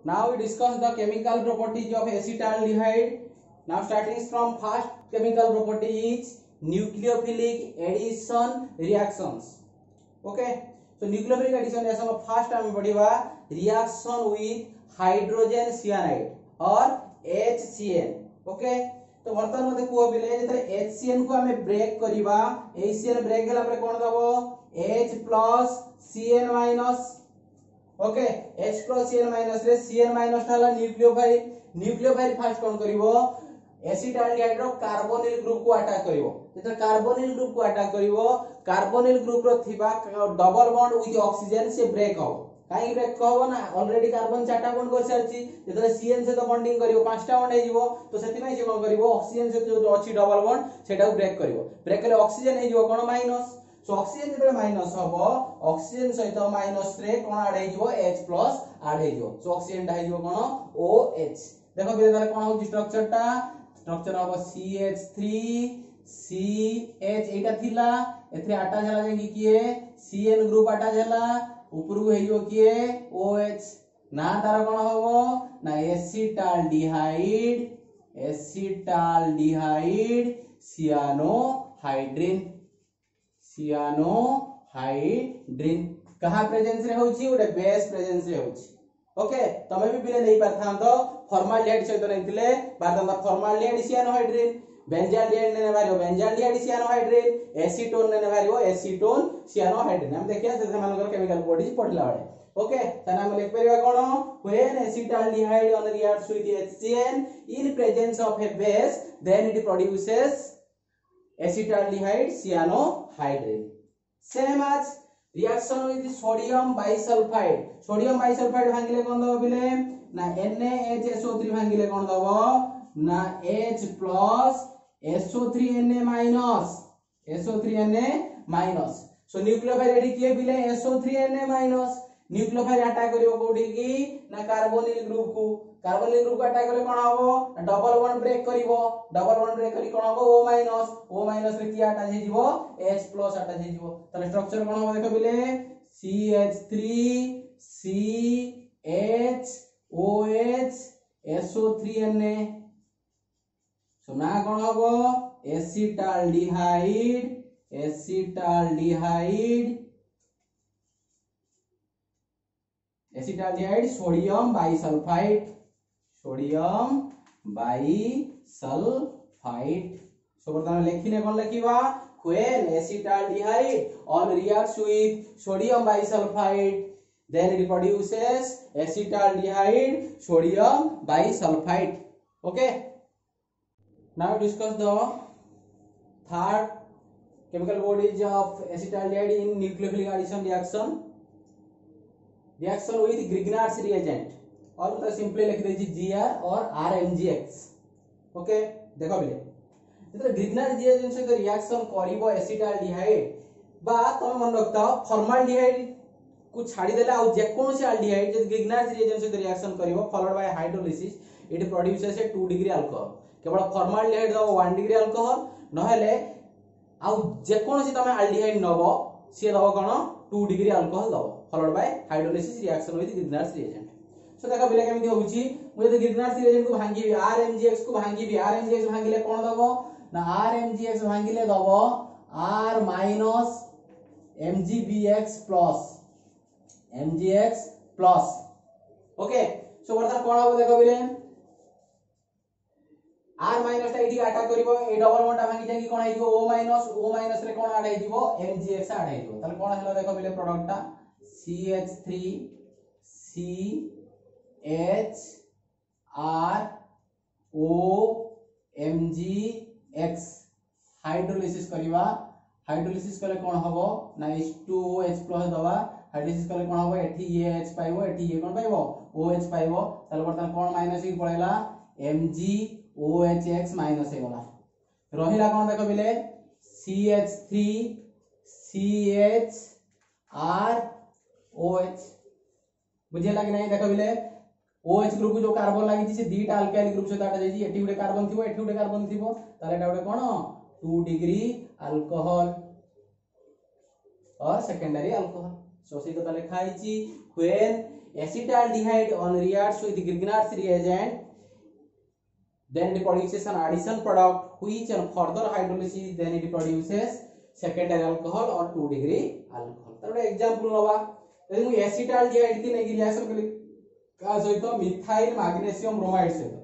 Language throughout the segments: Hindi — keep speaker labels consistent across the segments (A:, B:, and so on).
A: Now we discuss the chemical properties of acetaldehyde. Now starting from first chemical property is nucleophilic addition reactions. Okay. So nucleophilic addition reaction of first time पढ़िबा reaction with hydrogen cyanide or HCN. Okay. तो वर्तमान मते को बिले जेतरे HCN को हमें ब्रेक करिबा HCN ब्रेक गेला पर कोन दबो H plus Cn minus. Okay H plus Cn minus रे Cn minus थाला न्यूक्लियोफाइल फर्स्ट कोन करिवो एसिटाल्डिहाइड रो कार्बोनिल ग्रुप को अटैक करिवो जेतरे कार्बोनिल ग्रुप को अटैक करिवो कार्बोनिल ग्रुप रो थिबा डबल बॉन्ड विथ ऑक्सीजन से ब्रेक हो काई ब्रेक हो ना ऑलरेडी कार्बन चारटा बॉन्ड कर सारची जेतरे Cn से तो बॉन्डिंग करिवो पांचटा बॉन्ड हे जीवो तो सेति में से कोन करिवो ऑक्सीजन से जो अछि डबल बॉन्ड सेटा को ब्रेक कले ऑक्सीजन हे जीवो कोन माइनस. सो ऑक्सीजन जेतरे माइनस हबो ऑक्सीजन सहित माइनस रे कोन ऐड हे जीवो H प्लस ऐड हे जीवो. सो ऑक्सीजन टा हे जीवो कोन OH. देखो बिले ताले कोन हो स्ट्रक्चर टा स्ट्रक्चर हबो CH3 CH एटा थिला एथरे अटैच हला जे किए Cn ग्रुप अटैच हला ऊपर को हे जीवो किए OH ना तार कोन हबो ना एसिटाल्डिहाइड सियानोहाइड्रिन कहा प्रेजेंस रे होची ओडे बेस प्रेजेंस रे होची. ओके तमे भी बिले नै परथान तो फॉर्माल्डिहाइड सहित नैतिले बारदंदा फॉर्माल्डिहाइड सियानोहाइड्रिन बेंजाल्डिहाइड ने भारियो बेंजाल्डिहाइड सियानोहाइड्रिन एसीटोन ने भारियो एसीटोन सियानोहाइड्रिन. हम देखिया से मानकर केमिकल बॉडीज पढला बळे. ओके तना हम लिख परिबा कोन when acetaldehyde on reacts with HCN in presence of a base then it produces acetaldehyde cyanohydrin. Same as reaction with sodium bisulfide. Sodium bisulfide भांगिले कोन दबो बिले ना NaHSO3 भांगिले कोन दबो ना H plus SO3Na minus SO3Na minus. So nucleophile add किए बिले SO3Na minus न्यूक्लियोफाइल अटैक करियो कोडी की ना कार्बोनिल ग्रुप को अटैक करे कोन हबो डबल बॉन्ड ब्रेक करी कोन हबो O माइनस रे की अटैच हे जीवो H प्लस अटैच हे जीवो. तले स्ट्रक्चर कोन हबो देखो बिले CH3 CH OH SO3Na. सो ना कोन हबो एसिटाल्डिहाइड सोडियम बाइसल्फाइड. सो बर्तमान लेखिने कोन लिखिबा when acetaldehyde on reacts with sodium bisulfite then it produces acetaldehyde sodium bisulfite. Okay, now discuss the third chemical bodies of acetaldehyde in nucleophilic addition reaction with Grignard's reagent और तो सिंपली लिख देछि Gr और RMgX. ओके देखो बिले जेतरे ग्रिग्नार्ड रिएजेंट से रिएक्शन करिवो एसिटाल्डिहाइड बा तमे मन रखता फॉर्माल्डिहाइड को छाडी देला आ जे कोनो से एल्डिहाइड जे ग्रिग्नार्ड रिएजेंट से रिएक्शन करिवो followed by hydrolysis it produces a 2 degree alcohol. केवल फॉर्माल्डिहाइड दो 1 डिग्री अल्कोहल नहले आ जे कोनो से तमे एल्डिहाइड नबो से दबो कोन 2 डिग्री अल्कोहल दबो followed by hydrolysis reaction with Grignard's reagent. So देखा बिले केमिति होउची मु जे Grignard's reagent को भांगी RMgX को भांगी RMgX भांगिले कोन दबो ना RMgX भांगिले दबो R minus MgBX plus. Okay so बर्तन कोन हो देखो बिले R minus ता एठी अटैक करिवो ए डबल बॉन्ड भांगी जाई कोन आइबो O minus रे कोन आड आइबो MgX आड आइबो. ताले कोन हलो देखो बिले प्रोडक्ट ता CH3 CH ROMgX हाइड्रोलिसिस कले कोन हबो ना H2OH प्लस दबा हाइड्रोलिसिस कले कोन हबो एठी ये H पाइबो एठी ये कोन पाइबो OH पाइबो. ताले बर्तन कोन माइनस ही पळेला MgOHX माइनस हे गला रहिला कोन देखो बिले CH3 CH ROH बुझे लागे नहीं देखो बिले OH ग्रुप जो कार्बन लागि से दीटा अल्काइल ग्रुप से दाटा जाई एठी उडे कार्बन थिबो ताले एटा उडे कोन 2 डिग्री अल्कोहल और सेकेंडरी अल्कोहल. सो से तो लिखा है when acetaldehyde on reacts with Grignard's reagent, then it produces an addition product which on further hydrolysis then it produces secondary alcohol or 2-degree alcohol. तर एग्जांपल नवा यदि मु acetaldehyde की नेकी रिएक्शन कली का सहित मिथाइल मैग्नीशियम ब्रोमाइड सहित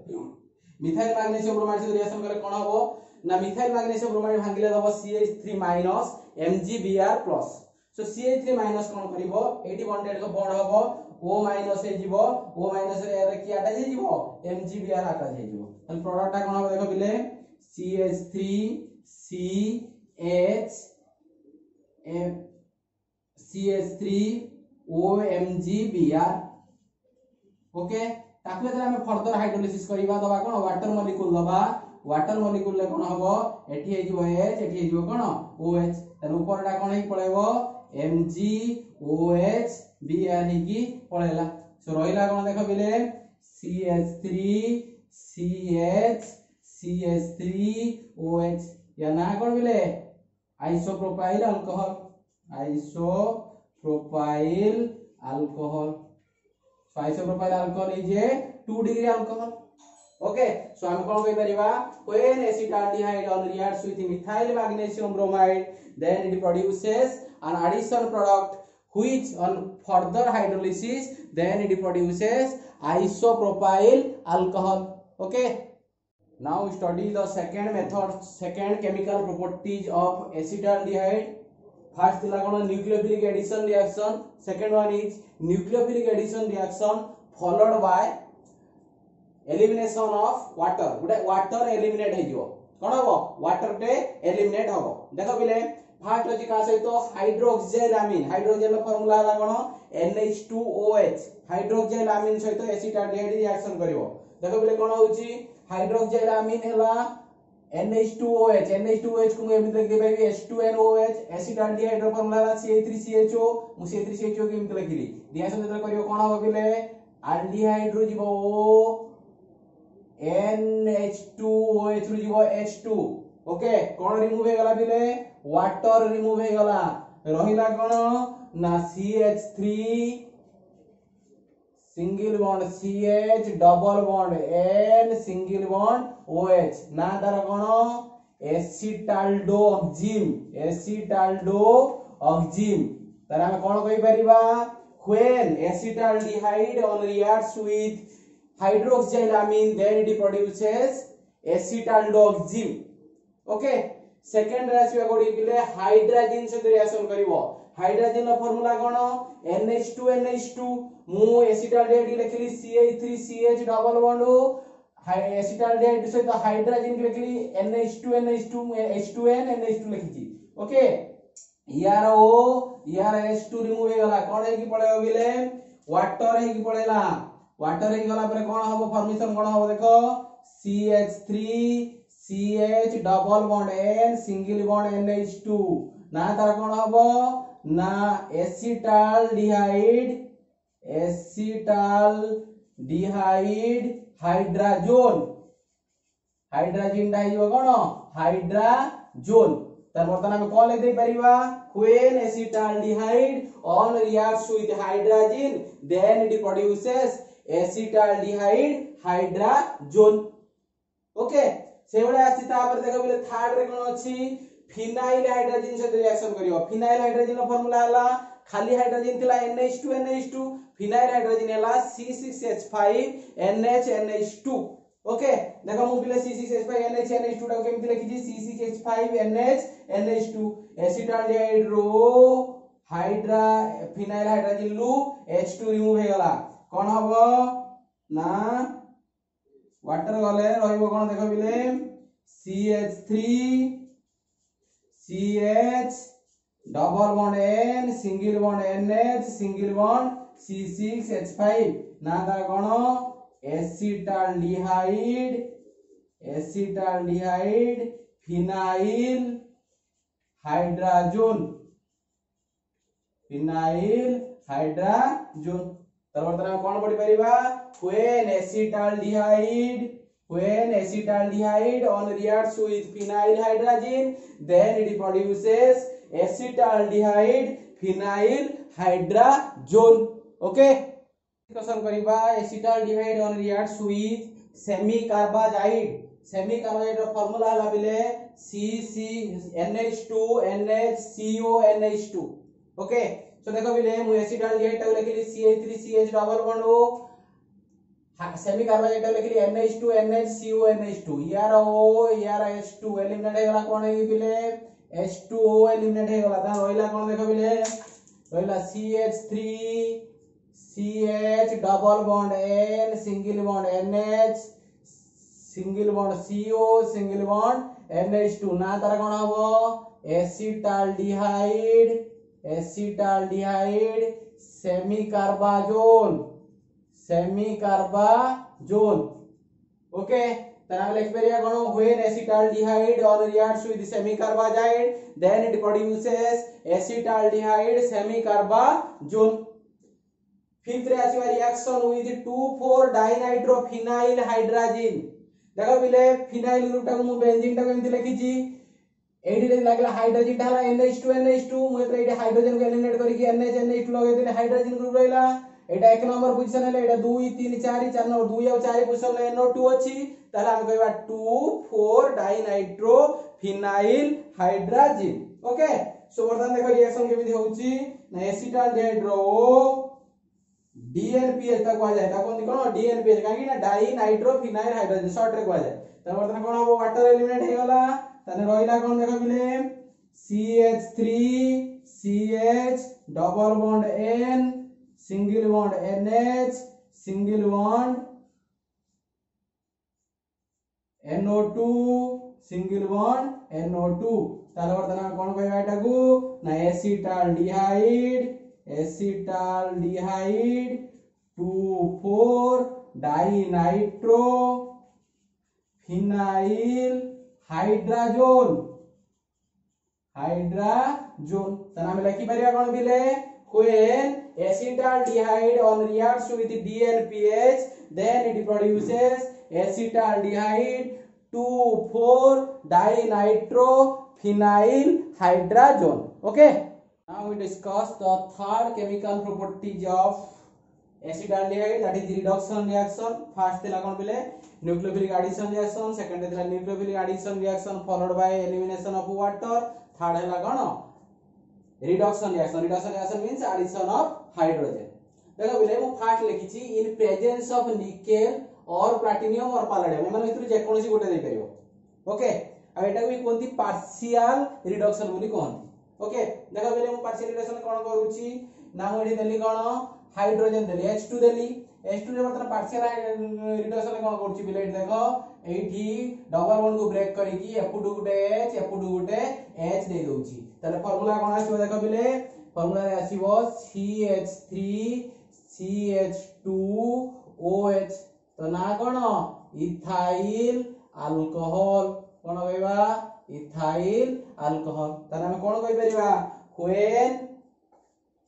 A: मिथाइल मैग्नीशियम ब्रोमाइड सहित रिएक्शन करे कोन हबो ना मिथाइल मैग्नीशियम ब्रोमाइड भांगिले दबो CH3- MgBr+. सो CH3- कोन करिवो 80 बॉन्डेड को बॉन्ड हबो O- हे जिवो O- रे एरे की अटैच हे जिवो MgBr अटैच हे जिवो तल प्रोडक्ट ता कोन हबो देखो बिले CH3OMgBr. ओके ताकू जरा हम फर्दर हाइड्रोलिसिस करबा दबा कोन वाटर मॉलिक्यूल दबा वाटर मॉलिक्यूल ले कोन हबो एठी हे जिवो H एठी हे जिवो कोन OH तन ऊपरटा कोन हे पळेबो MgOH-Br हे की पळेला. सो रहिला कोन देखो बिले CH3OH या ना कोन बिले isopropyl alcohol isopropyl alcohol. So isopropyl alcohol is a 2-degree alcohol. Okay, so हम कौन कह परिबा when acetaldehyde on reacts with methyl magnesium bromide then it produces an addition product which on further hydrolysis then it produces isopropyl alcohol. Okay, now study the second method, second chemical properties of acetaldehyde. First is nucleophilic addition reaction, second one is nucleophilic addition reaction followed by elimination of water. Gute water eliminate हे जो कोन हबो water टे eliminate हबो. देखो बिले फर्स्ट अछि का सहित हाइड्रोक्सिलामीन हाइड्रोजन फार्मूला ला कोन NH2OH हाइड्रोक्सिलामीन सहित एसिटाल्डिहाइड रिएक्शन करिवो. देखो बिले कोन होउची हाइड्रोक्सिलामीन हेला NH2OH को एमित लिखि देबे H2NOH एसिटाल्डिहाइड रो फार्मूला ला CH3CHO मु CH3CHO के एमित लिखिली रिएक्शन जेतले करियो कोन हो बिले एल्डिहाइड रो जीवो NH2OH रो जीवो H2. ओके कोन रिमूव हे गला बिले वाटर रिमूव हे गला रहिला कोन ना CH3 single bond CH double bond N single bond OH ना तार कोन एसिटाल्डोऑक्सिम तार हम कोन कहि परिबा when acetaldehyde on reacts with hydroxylamine then it produces acetaldoxim. Okay second ratio गोडी बिले हाइड्रोजन से रिएक्शन करिवो हाइड्रोजन रो फार्मूला कोन NH2NH2 मु एसिटाल्डिहाइड लिखली CH3CH डबल बॉन्ड एसिटाल्डिहाइड सहित हाइड्रोजन लिखली NH2NH2 H2N NH2 लिखिची. ओके यार ओ यार H2 रिमूव हे गला कोन हे की पळेबो बिले वाटर हे की पळेला वाटर हे गला पर कोन हबो फॉर्मेशन कोन हबो देखो CH3CH double bond N single bond NH2 ना तार कोन हबो ना एसिटाल्डिहाइड हाइड्राजोन हाइड्रोजन डाइजो कोन हाइड्राजोन. तर बर्तमान हम कोन लिख दे परिबा when acetaldehyde on reacts with hydrogen then it produces acetaldehyde hydrazone. Okay सेवडा आसी तापर देखो बिले थर्ड रे कोन अछि फिनाइल हाइड्रोजन से रिएक्शन करियो फिनाइल हाइड्रोजन रो फार्मूला हला खाली हाइड्रोजन थिला NH2NH2 फिनाइल हाइड्रोजन हला C6H5NH2. ओके देखो मु बिले C6H5NH2 टा केमति लिखि C6H5NH2 एसिटाल्डिहाइड रो हाइड्रा फिनाइल हाइड्रोजन लू H2 रिमूव हे गला कोन हबो ना वाटर गले रहिबो कोन देखो बिले CH3CH double bond N single bond NH single bond C6H5 ना दा कोन एसिटाल्डिहाइड फिनाइल हाइड्राजोन तरवर्तन हम कोन पढि परिबा when acetaldehyde on reacts with phenyl hydrogen then it produces acetaldehyde phenyl hydrazone. Okay discussion करिबा acetaldehyde on reacts with semicarbazide. Semicarbazide रो फार्मूला हला बिले CCNH2NHCONH2। ओके सो देखो बिले मु एसिटाल्डिहाइड टा लिखली CH3CH double bond O semicarbazide टा लिखली NH2NHCONH2 यार O यार H2 एलिमिनेट हे गला कोन हे बिले H2O एलिमिनेट हे गला ता रोइला कोन देखो बिले रोइला CH3 CH double bond N single bond NH single bond CO single bond NH2 ना तारा कोन हबो एसिटाल्डिहाइड सेमी कार्बाजोन। ओके तारा लिख परिया कोन when acetaldehyde on reacts with semicarbazide then it produces acetaldehyde semicarbazone. Fifth रे आसी रिएक्शन विथ 2,4 डाइनाइट्रोफिनाइल हाइड्रोजन। देखो बिले फिनाइल ग्रुप टा को मु बेंजीन टा को एमति लिखि छी एडी रे लागला हाइड्रोजन टा NH2NH2 मु एते एडी हाइड्रोजन को एलिमिनेट करी NH2 लगे देले हाइड्रोजन ग्रुप रहिला एटा एक नंबर पोजीशन हेले एटा 2 3 4 4 नंबर 2 और 4 पोजीशन ले NO2 अछि ताले हम कहबा 2,4 डाइनाइट्रोफिनाइल हाइड्रोजन। ओके सो बर्तन देखो रिएक्शन केमिति होउची ना एसिटाल्डिहाइड रो DNPH तक आ जाए ताको कोन DNPH काकी ना डाई नाइट्रोफिनाइल हाइड्रोजन शॉर्ट रे आ जाए त बर्तन कोन हो वाटर एलिमिनेट हे गला तने रहिला कोन देखो बिले CH3CH double bond N single bond NH single bond NO2 single bond NO2 ताले बर्तन कोन कहबा एटा को ना एसिटाल्डिहाइड 2,4 डाइनाइट्रोफिनाइल हाइड्रोजन तना में लिखि परिया कोन बिले when acetaldehyde on reacts with DNPH then it produces acetaldehyde 2,4 dinitrophenyl hydrogen. Okay, now we discuss the third chemical properties of acetaldehyde, that is reduction reaction. First thila kon bile nucleophilic addition reaction, second thila nucleophilic addition reaction followed by elimination of water, third hila kon reduction reaction means addition of hydrogen. देखो बिले मु फास्ट लिखि छी in presence of nickel or platinum or palladium एमन भितर जे कोनसी गोटे दे परियो। ओके आ एटा भी कोनती पार्शियल रिडक्शन बोली कोहंती। ओके देखो बिले मु पार्शियल रिडक्शन कोन करूची ना मु एठी देली कोन हाइड्रोजन देली H2 देली H2 रे बर्तन पार्शियल रिडक्शन कोन करूची बिले देखो एठी डबल बॉन्ड को ब्रेक करी की F2 गुटे H दे दोची ताले फार्मूला कोन आसीबो देखो बिले फार्मूला रे आसीबो CH3CH2OH तो ना कोन इथाइल अल्कोहल कोन कहबा इथाइल अल्कोहल ताले हम कोन कहि परिबा when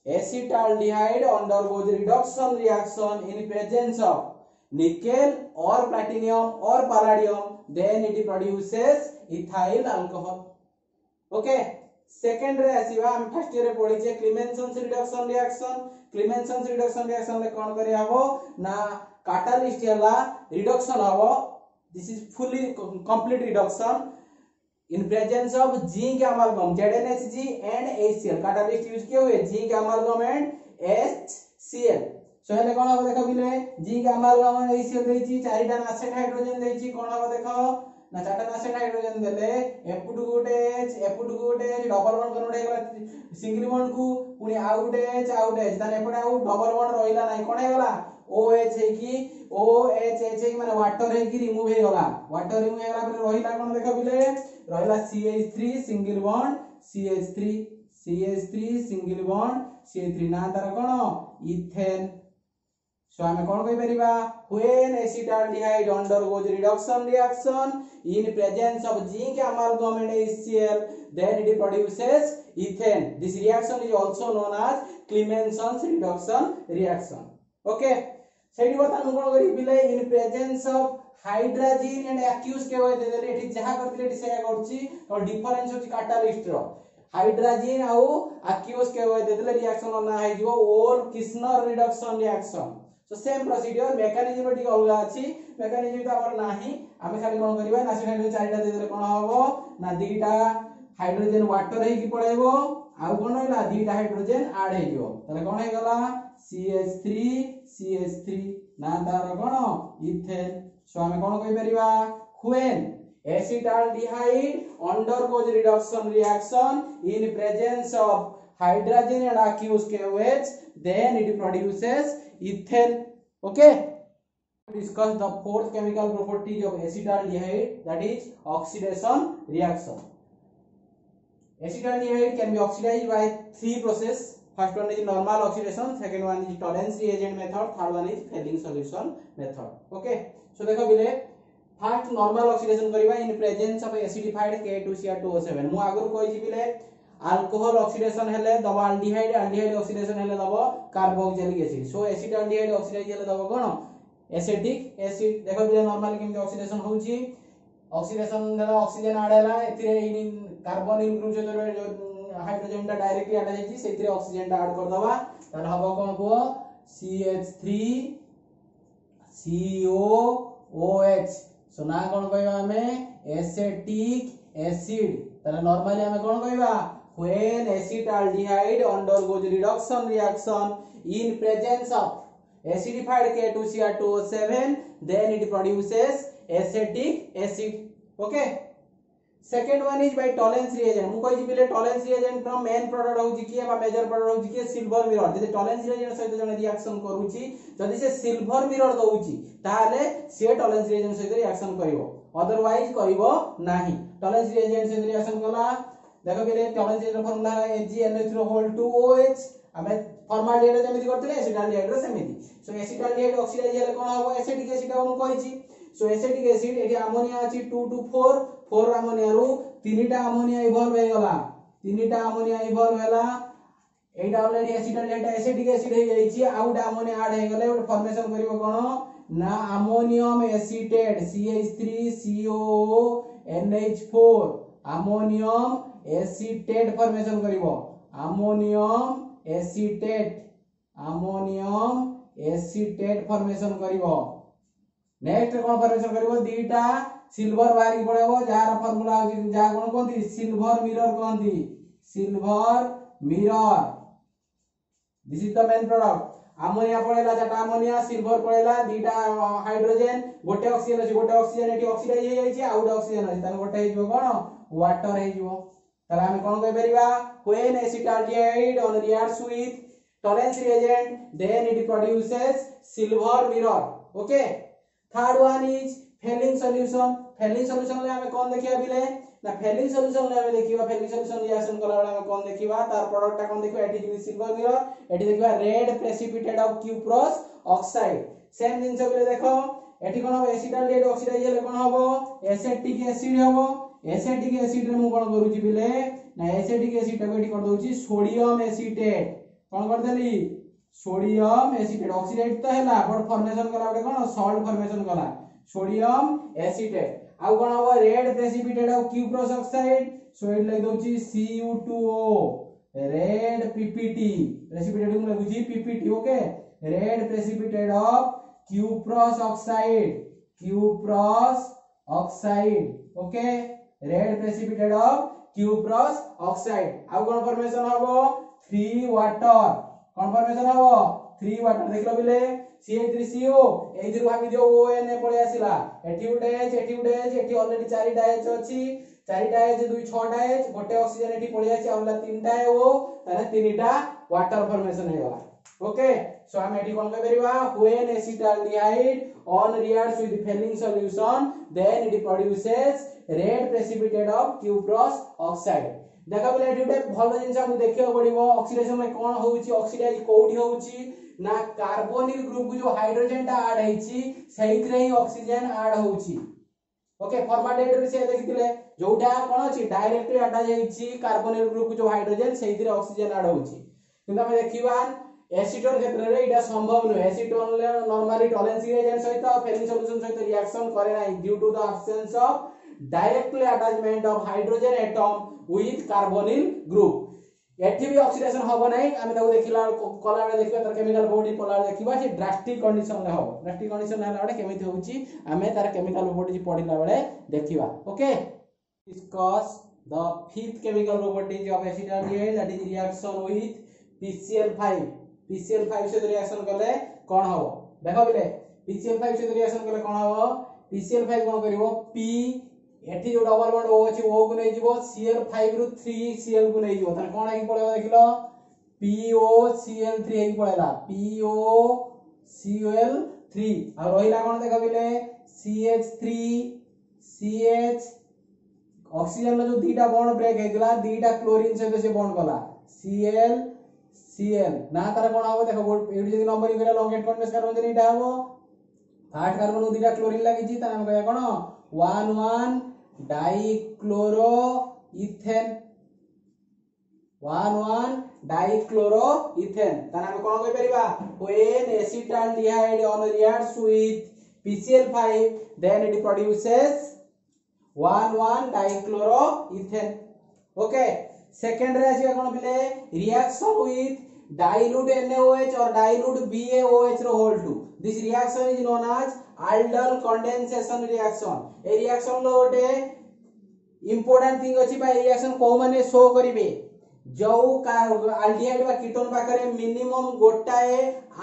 A: acetaldehyde undergoes reduction reaction in presence of nickel or platinum or palladium then it produces ethyl alcohol. Okay, second रे आसीबा हम फर्स्ट ईयर रे पढि छे क्लेमेंसन्स रिडक्शन रिएक्शन ले कोन करि हबो ना कैटलिस्ट हला रिडक्शन हबो this is fully complete reduction in presence of zinc amalgam ZnHG and HCl catalyst use किए हुए zinc amalgam and HCl सो हेले कोन हो देखो बिले zinc amalgam and HCl देछि चारिटा नासेट हाइड्रोजन देछि कोन हो देखो ना चारटा नासेट हाइड्रोजन देले F2 गुटे H डबल बॉन्ड कनोडे गला सिंगल बॉन्ड को पुनी आ गुटे H तने एपडे आ डबल बॉन्ड रहिला नै कोन हे गला OH है कि OH है माने वाटर है कि रिमूव हे गला पर रहिला कोन देखो बिले रहिला CH3 single bond CH3 single bond CH3 ना तार कोन इथेन सो हमें कोन कहि परिबा when acetaldehyde undergoes reduction reaction in presence of zinc amalgam and HCl then it produces ethane. This reaction is also known as Clemenson's reduction reaction. Okay, सेठी बता हम कोन करी बिले in presence of hydrogen and aqueous के होय देले एठी जहा करथिले एठी सेया करछि और डिफरेंस होछि कैटलिस्ट रो हाइड्रोजन आउ एक्यूज के होय देले रिएक्शन ना है जो ओल किस्नर reduction reaction so same procedure mechanism T अलग अछि मेकानिज्म तो हमर नाही आमे खाली कोन करबा ना से खाली चारिटा दे देले कोन हबो ना दीटा हाइड्रोजन वाटर हे की पळेबो आ कोन होला दीटा हाइड्रोजन ऐड हे जो तले कोन हे गला CH3 ना तार कोन इथेन सो आमे कोन कहि परिबा when acetaldehyde undergoes reduction reaction in presence of hydrogen and aqueous KOH then it produces ethane. Okay, discuss the fourth chemical properties of acetaldehyde, that is oxidation reaction. Acetaldehyde can be oxidized by three processes. First one is normal oxidation, second one is Tollens reagent method, third one is Fehling solution method. Okay, so देखो बिले फर्स्ट नॉर्मल ऑक्सीडेशन करबा in presence of acidified K2Cr2O7 मु आगु कहि छि बिले अल्कोहल ऑक्सीडेशन हेले दबा अल्डिहाइड अल्डिहाइड ऑक्सीडेशन हेले दबा carboxylic acid so acetaldehyde oxidise हेले दबा कोन एसिटिक एसिड देखो बिले नॉर्मली केमते ऑक्सीडेशन होउची ऑक्सीडेशन देला ऑक्सीजन ऐड हैला एथिरे इन कार्बोनिल ग्रुप जो हाइड्रोजन टा डायरेक्टली ऐड हेछि सेथिरे ऑक्सीजन टा ऐड कर दबा तार हबो कोन को CH3 COOH सो ना कोन कहबा हमें एसिटिक एसिड ताले नॉर्मली हमें कोन कहबा when acetaldehyde undergoes reduction reaction in presence of acidified K2Cr2O7 then it produces acetic acid. Okay, second one is by Tollens reagent मु कहि बिले Tollens reagent रो मेन प्रोडक्ट होउची कि बा मेजर प्रोडक्ट होउची कि सिल्वर मिरर जदि Tollens reagent सहित जने रिएक्शन करूची जदि से सिल्वर मिरर दउची ताले से Tollens reagent सहित रिएक्शन करिवो अदरवाइज करिवो नाही Tollens reagent सहित रिएक्शन कला देखो बिले Tollens reagent फार्मूला है AgNH3O2OH हमें फॉर्माल्डिहाइड जेमिति करथिले एसिटाल्डिहाइड रो सेमिति सो एसिटाल्डिहाइड ऑक्सीडाइज हेले कोन हबो एसिटिक एसिड हम कहिची सो एसिटिक एसिड एठी अमोनिया अछि 2 to 4 अमोनिया रो तीनटा अमोनिया इवॉल्व हे गला तीनटा अमोनिया इवॉल्व हैला एटा ऑलरेडी एसिटाल्डिहाइड एसिटिक एसिड हे जाईची आउट अमोनिया ऐड हे गले फॉर्मेशन करिवो कोन ना ammonium acetate CH3COONH4 ammonium acetate formation करिवो अमोनियम एसीटेट फॉर्मेशन करिवो नेक्स्ट कोन फॉर्मेशन करिवो दीटा सिल्वर बाहरी पड़ेबो जार फार्मूला होची जा कोन कोंती सिल्वर मिरर कोंती silver mirror this is the main product ammonia पड़ेला जटा अमोनिया सिल्वर पड़ेला दीटा हाइड्रोजन गोटे ऑक्सीजन एटी ऑक्सीडाइज हे जाईची आउट ऑक्सीजन अछि तने गोटे हे जिवो कोन वाटर हे जिवो तला हम कोन कहि परिबा when acetaldehyde on reacts with Tollens reagent then it produces silver mirror. Okay, third one is Fehling solution. Fehling solution ले हमें कौन देखिया बिले ना Fehling solution ले हमें देखिवा Fehling solution रिएक्शन कला वाला हमें कौन देखिवा तार प्रोडक्ट ता कौन देखिवा एटी जिवि सिल्वर मिरर एटी देखिवा red precipitate of cuprous oxide same जिंस बिले देखो एटी कोन हो एसिटाल्डिहाइड ऑक्सीडाइज हेले कोन हबो एसिटिक एसिड हबो एसिटिक एसिड रे मु कोन करूची बिले ना एसिटिक एसिड ता एटी कर दोची सोडियम एसीटेट कोन कर देली सोडियम एसीटेट ऑक्सीडाइज तो हैला बट फॉर्मेशन कला बटे कोन सॉल्ट फॉर्मेशन कला सोडियम एसीटेट आउ कोन हबो red precipitate of cuprous oxide so it like दोची Cu2O रेड पीपीटी प्रेसिपिटेट को लगुची PPT. Okay, red precipitate of cuprous oxide. Okay, red precipitate of cuprous oxide. आउ कोन फॉर्मेशन हबो 3 वाटर कोन फॉर्मेशन हबो 3 वाटर देखलो बिले CH3CO एजि भाबी जो ON पळे आसिला एठी उडे एठी ऑलरेडी 4 डायच अछि 4 डायच 2 6 डायच गोटे ऑक्सीजन एठी पळे आसी आउला 3 टा ओ ताने 3टा वाटर फॉर्मेशन हे गला. ओके, सो हम एठी कोन करिबा when acetaldehyde on reacts with Fehling solution then it produces red precipitate of cuprous oxide. देखा बोले एठी उडे भलो जिंस हम देखियो पड़िबो ऑक्सीडेशन में कोन होउची ऑक्सीडाइज कोउठी होउची ना कार्बोनिल ग्रुप जो हाइड्रोजन टा ऐड हेची सेहितरे ही ऑक्सीजन ऐड होउची. ओके, फॉर्माल्डिहाइड रे से देखिथिले जोटा कोन अछि डायरेक्टली अटैच हेची कार्बोनिल ग्रुप जो हाइड्रोजन सेहितरे ऑक्सीजन ऐड होउची. किंतु हम देखिबा एसीटोन क्षेत्र रे इडा संभव न एसीटोन ले नॉर्मली टॉलेंस रिएजेंट सहित फेलिंग सॉल्यूशन सहित रिएक्शन करे नाही due to the absence of directly attachment of hydrogen atom with carbonyl group. एठी भी ऑक्सीडेशन होबो नहीं आमे ताको देखिला कला बेले देखिबा तार केमिकल प्रॉपर्टी पला देखिबा से ड्रास्टिक कंडीशन ले होबो ड्रास्टिक कंडीशन हैला बडे केमिति होउची आमे तार केमिकल प्रॉपर्टी पढिला बेले देखिबा okay discuss the fifth chemical properties of acetaldehyde that is reaction with PCl5 PCl5 से रिएक्शन करले कोन होबो देखो बिले PCl5 से रिएक्शन करले कोन होबो PCl5 कोन करिवो P एठी जो डबल बॉन्ड O अछि O को नै जीवो Cl5 रु 3Cl को नै जीवो तने कोन आइ पळेबो देखिलो POCl3 आइ पळेला POCl3 आ रहिला कोन देखा बिले CH3 CH ऑक्सीजन लो जो दीटा बॉन्ड ब्रेक हेगला दीटा क्लोरीन से से बॉन्ड कला Cl Cl ना तार कोन आबो देखो एडी जदी नंबरिंग करा लॉन्ग एंड कॉन्टिन्यूअस कार्बन जनी इटा आबो फर्स्ट कार्बन उ दीटा क्लोरीन लागि छि तार हम कहया कोन 1,1 डाइक्लोरोइथेन 1,1 डाइक्लोरोइथेन तार हम कोन कहि परिबा when acetaldehyde on reacts with PCl5 then it produces 1,1 dichloroethane okay second रे आसी कोन बिले reaction with dilute NaOH or dilute BaOH ro whole 2 this reaction is known as aldol condensation reaction ए रिएक्शन लो गोटे इंपोर्टेंट थिंग अछि बा रिएक्शन को माने शो करिवे जो अल्डिहाइड बा कीटोन पाखरे मिनिमम गोटाए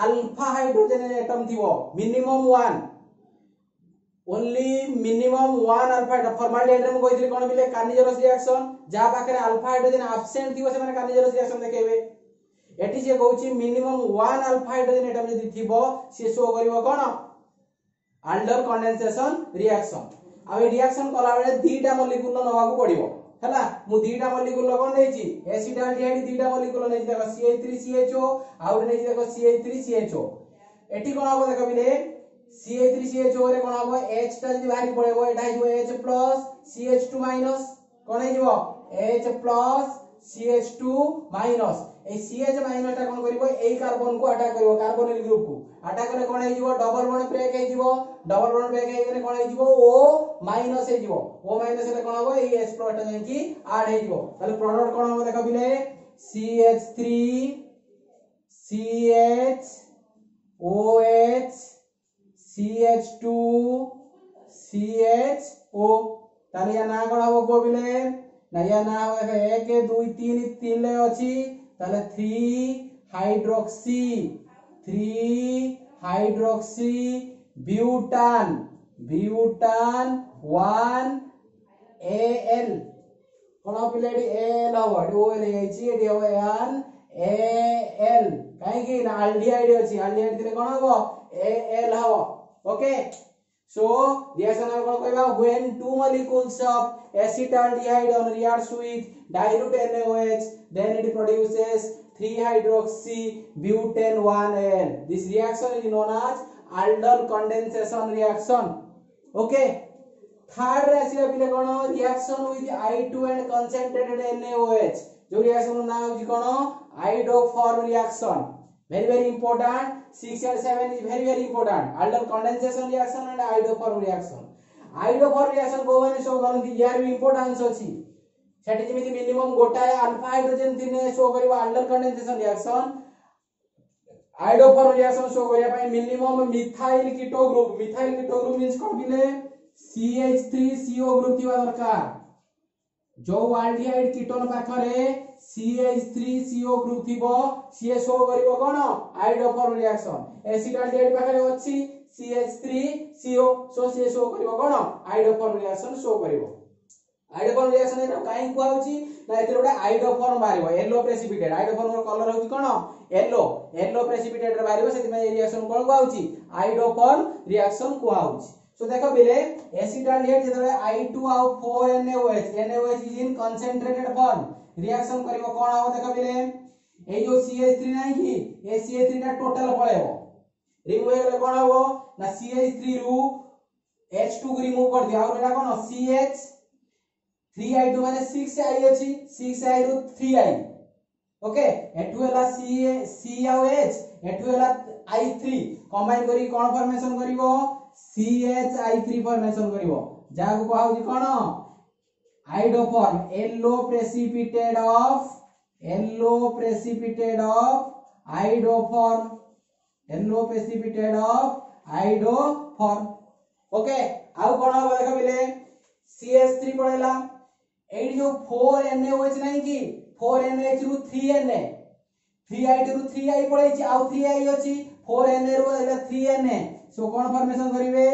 A: अल्फा हाइड्रोजन एटम थिवो minimum 1 only minimum 1 alpha formaldehyde में कहितले कोन बिले कार्निजरस रिएक्शन जा पाखरे अल्फा हाइड्रोजन एब्सेंट थिवो से माने कार्निजरस रिएक्शन देखेबे एटी से कहउची मिनिमम 1 अल्फा हाइड्रोजन एटम जदी थिबो से शो करिवो कोन aldol condensation reaction आ रिएक्शन कला बेले दीटा मॉलिक्यूल नवा को पड़िबो हला मु दीटा मॉलिक्यूल कोन लेछि एसिटाल्डिहाइड दीटा मॉलिक्यूल लेछि देखो CH3CHO आउर लेछि देखो CH3CHO एटी कोन होबो देखो बिले CH3CHO रे कोन होबो H ता जदी बाहरी पड़ेबो एटा हिबो H+ CH2- कोन हिबो H+ CH2- ए CH- ता कोन करिवो ए कार्बन को अटैक करिवो कार्बोनिल ग्रुप को अटैक करे कोन हिजो डबल बॉन्ड ब्रेक हिजो डबल बॉन्ड ब्रेक हे गने कोन हिजो O- हिजो O- ले कोन होबो ए H+ ता जेंकी ऐड हिजो ताले प्रोडक्ट कोन होबो देखो बिले CH3 CH OH CH2 CHO ताले या ना कोन होबो को बिले ना या ना होबो 1 2 3 3 ले अछि ताले 3 हाइड्रोक्सी ब्यूटान 1 Al कोन पिलेडी Al हबो OL हेछि एडी हबो 1 Al काहे कि ना अल्डिहाइड अछि अल्डिहाइड दिले कोन हबो Al हबो ओके so reaction हम कोन कहबा when two molecules of acetaldehyde on reacts with dilute NaOH then it produces 3 hydroxy butane 1Al this reaction is known as aldol condensation reaction okay third recipe पिले कोन reaction with I2 and concentrated NaOH जो रिएक्शन ना होची कोन iodoform reaction very important 6 and 7 is very important aldol condensation reaction and iodoform reaction को माने शो करंती यार भी इंपोर्टेंस अछि सेठी जेमिति मिनिमम गोटाए अल्फा हाइड्रोजन थिने शो करिवो aldol condensation reaction iodoform reaction show करिया पय minimum methyl keto group means कोन बिले CH3CO ग्रुप थिबा दरकार जो अल्डिहाइड कीटोन पाखरे CH3CO ग्रुप थिबो सी शो करिवो कोन आइडोफॉर्म रिएक्शन एसिटाल्डिहाइड पाखरे अछि CH3CO सो सी शो करिवो कोन आइडोफॉर्म रिएक्शन शो करिवो आइडोफॉर्म रिएक्शन एटा काई कुआ होची ना एते गोटे आइडोफॉर्म बारिवो येलो प्रेसिपिटेट आइडोफॉर्म कलर होची कोन येलो प्रेसिपिटेट बारिवो सेति में रिएक्शन कोन कुआ होची आइडोफॉर्म रिएक्शन कुआ होची सो देखो बिले एसिटाल्डिहाइड जेतरे I2 आउ 4 NaOH is in concentrated form reaction करिवो कोन हो देखो बिले ए जो CH3 नै कि ए CH3 टा टोटल पळेबो रिमूव हेले कोन हो ना CH3 रु H2 को रिमूव कर दिया और एटा कोन CH3I2 माने 6I अछि 6I रु 3I ओके एटु हला C आउ H एटु हला I3 कंबाइन करी कोन फॉर्मेशन करिवो CHI3 फॉर्मेशन करिवो जाको कहउ जी कोन iodoform yellow precipitate of yellow precipitate of iodoform, yellow precipitate of iodoform. Okay आउ कोन हो देखो बिले CH3 पड़ेला एडी जो 4NaOH नहीं की 4NaH रु 3Na 3I रु 3I पड़े आउ 3I अछि 4Na रु 3Na सो कोन फॉर्मेशन करिवे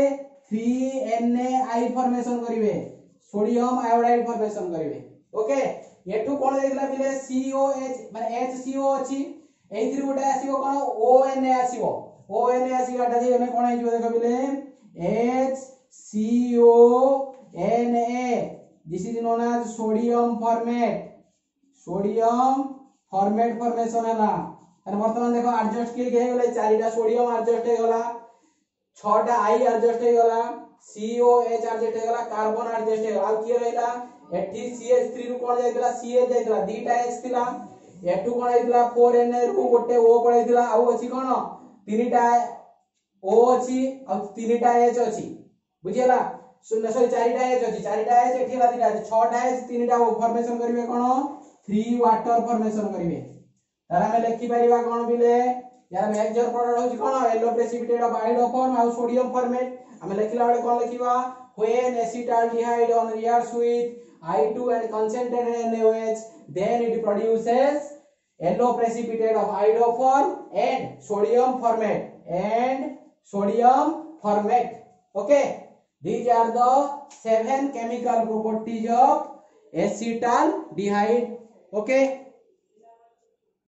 A: 3NaI फॉर्मेशन करिवे सोडियम आयोडाइड फॉर्मेशन करिवे ओके एठू कोन देखला बिले COH माने HCO अछि एथि गोटे आसीबो कोन ONA आसीबो ONA आसीगाटा जे एने कोन आइजो देखो बिले HCONA this is known as sodium formate formation है ना अरे वर्तमान देखो एडजस्ट के गले चारिटा सोडियम एडजस्ट हे गला छटा I एडजस्ट हे गला COH एडजस्ट हे गला कार्बन एडजस्ट हे गला आ की रहला एठी CH3 रु कोन जाइतला CH जाइतला दीटा H थिला एठू कोन आइतला 4Na रु गोटे O पड़ैतला आ अछि कोन तीनटा O अछि आ तीनटा H अछि बुझियला सुन सॉरी चारिटा H अछि चारिटा H एठी ला दीटा छटा H तीनटा O फॉर्मेशन करिवे कोन 3 वाटर फॉर्मेशन करिवे तारा में लिखि परिबा कोन बिले यार मेजर प्रोडक्ट होछि कोन येलो प्रेसिपिटेट ऑफ आयोडोफॉर्म आ सोडियम फॉर्मेट हमें लिखिला बेले कोन लिखिबा when acetaldehyde on reacts with I2 and concentrated NaOH then it produces yellow precipitate of iodoform and sodium formate okay these are the 7 chemical properties of acetaldehyde okay